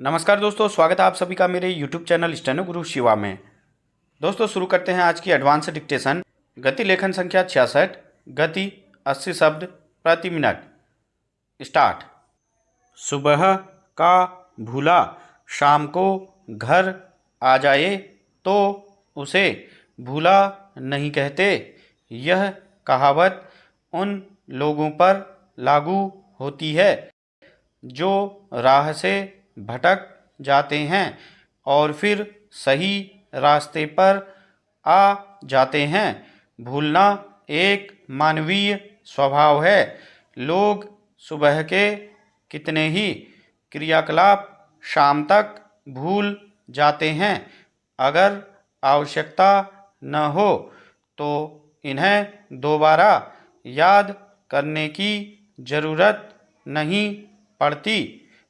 नमस्कार दोस्तों, स्वागत है आप सभी का मेरे यूट्यूब चैनल स्टेनो गुरु शिवा में। दोस्तों शुरू करते हैं आज की एडवांस डिक्टेशन। गति लेखन संख्या 66, गति 80 शब्द प्रति मिनट। स्टार्ट। सुबह का भूला शाम को घर आ जाए तो उसे भूला नहीं कहते। यह कहावत उन लोगों पर लागू होती है जो राह से भटक जाते हैं और फिर सही रास्ते पर आ जाते हैं। भूलना एक मानवीय स्वभाव है। लोग सुबह के कितने ही क्रियाकलाप शाम तक भूल जाते हैं। अगर आवश्यकता न हो तो इन्हें दोबारा याद करने की ज़रूरत नहीं पड़ती।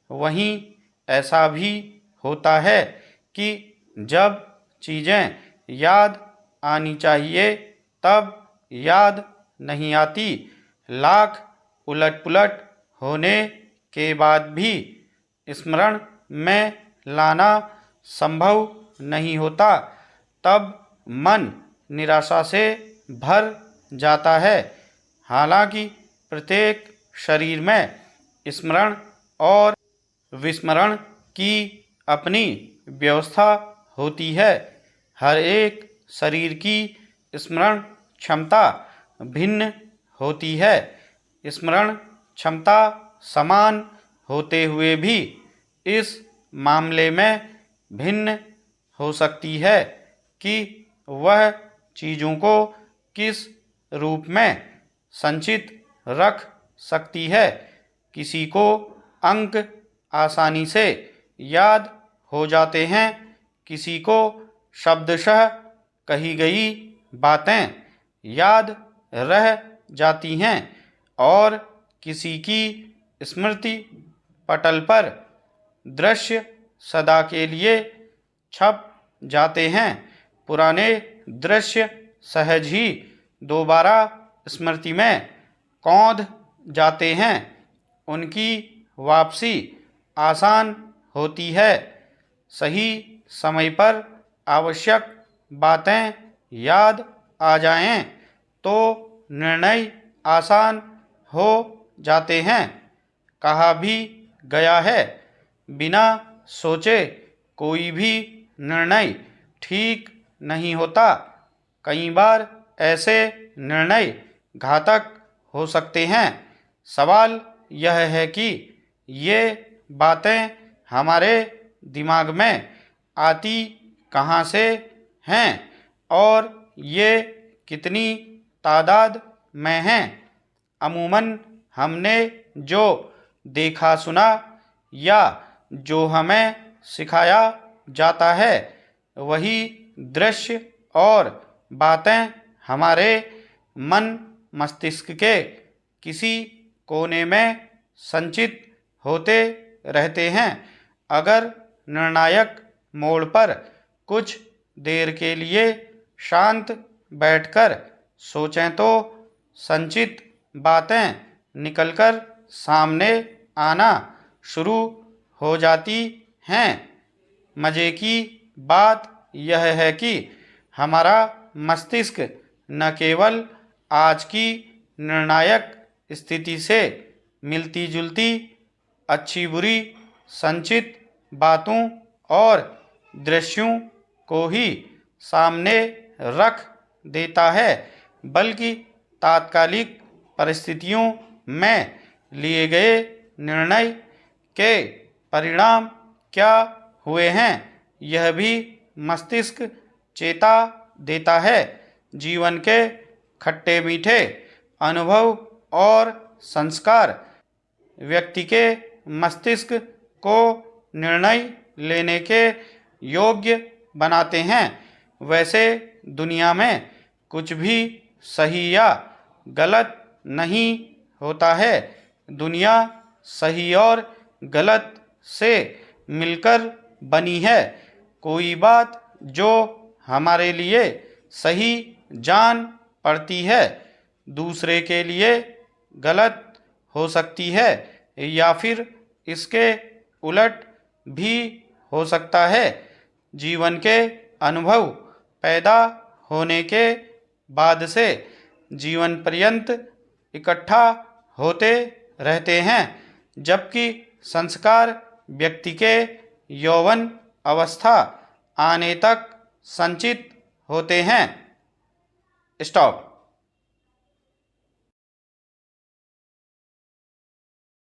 वहीं ऐसा भी होता है कि जब चीज़ें याद आनी चाहिए तब याद नहीं आती। लाख उलट पुलट होने के बाद भी स्मरण में लाना संभव नहीं होता। तब मन निराशा से भर जाता है। हालांकि प्रत्येक शरीर में स्मरण और विस्मरण की अपनी व्यवस्था होती है। हर एक शरीर की स्मरण क्षमता भिन्न होती है। स्मरण क्षमता समान होते हुए भी इस मामले में भिन्न हो सकती है कि वह चीज़ों को किस रूप में संचित रख सकती है। किसी को अंक आसानी से याद हो जाते हैं, किसी को शब्दशः कही गई बातें याद रह जाती हैं और किसी की स्मृति पटल पर दृश्य सदा के लिए छप जाते हैं। पुराने दृश्य सहज ही दोबारा स्मृति में कौंध जाते हैं। उनकी वापसी आसान होती है। सही समय पर आवश्यक बातें याद आ जाएं तो निर्णय आसान हो जाते हैं। कहा भी गया है, बिना सोचे कोई भी निर्णय ठीक नहीं होता। कई बार ऐसे निर्णय घातक हो सकते हैं। सवाल यह है कि ये बातें हमारे दिमाग में आती कहाँ से हैं और ये कितनी तादाद में हैं। अमूमन हमने जो देखा सुना या जो हमें सिखाया जाता है वही दृश्य और बातें हमारे मन मस्तिष्क के किसी कोने में संचित होते रहते हैं। अगर निर्णायक मोड़ पर कुछ देर के लिए शांत बैठकर सोचें तो संचित बातें निकलकर सामने आना शुरू हो जाती हैं। मज़े की बात यह है कि हमारा मस्तिष्क न केवल आज की निर्णायक स्थिति से मिलती जुलती अच्छी बुरी संचित बातों और दृश्यों को ही सामने रख देता है, बल्कि तात्कालिक परिस्थितियों में लिए गए निर्णय के परिणाम क्या हुए हैं यह भी मस्तिष्क चेता देता है। जीवन के खट्टे मीठे अनुभव और संस्कार व्यक्ति के मस्तिष्क को निर्णय लेने के योग्य बनाते हैं। वैसे दुनिया में कुछ भी सही या गलत नहीं होता है। दुनिया सही और गलत से मिलकर बनी है। कोई बात जो हमारे लिए सही जान पड़ती है दूसरे के लिए गलत हो सकती है या फिर इसके उलट भी हो सकता है। जीवन के अनुभव पैदा होने के बाद से जीवन पर्यंत इकट्ठा होते रहते हैं, जबकि संस्कार व्यक्ति के यौवन अवस्था आने तक संचित होते हैं। स्टॉप।